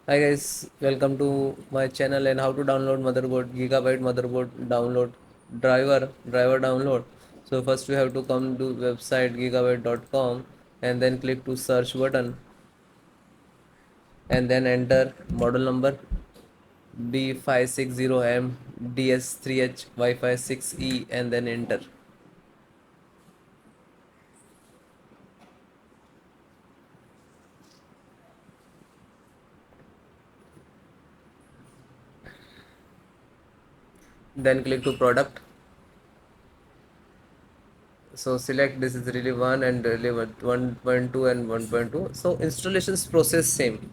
Hi guys, welcome to my channel and how to download motherboard, Gigabyte motherboard download, driver download. So first we have to come to website gigabyte.com and then click to search button and then enter model number B860M DS3H WIFI6E and then enter. Then click to product. So select this is really 1 and really 1.2 and 1.2. So installations process same.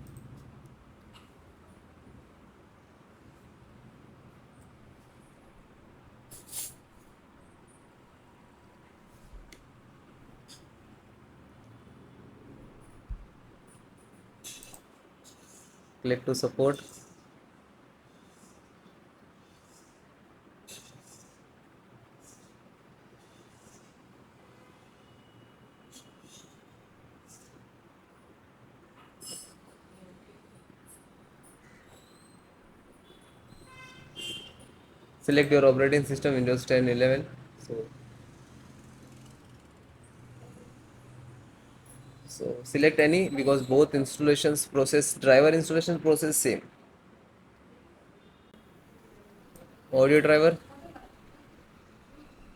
Click to support. Select your operating system Windows 10 11. So select any because both installations process driver installation process same. Audio driver,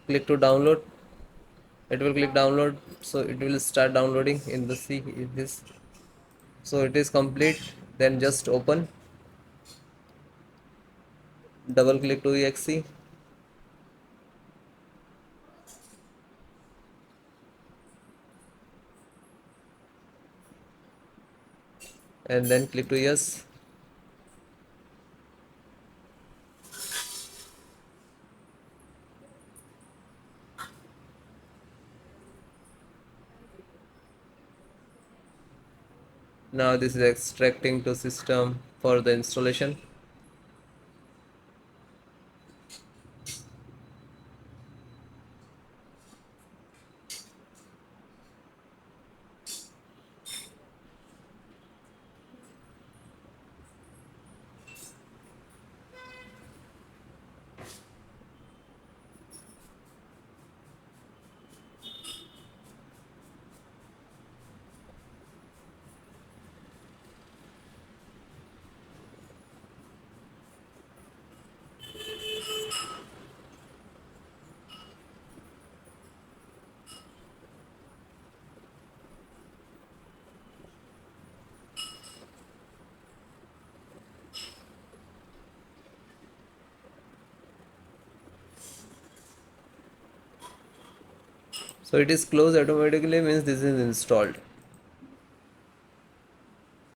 click to download. It will click download, so it will start downloading in the C this. So it is complete. Then just open. Double click to exe and then click to yes. Now this is extracting to system for the installation. So it is closed automatically means this is installed.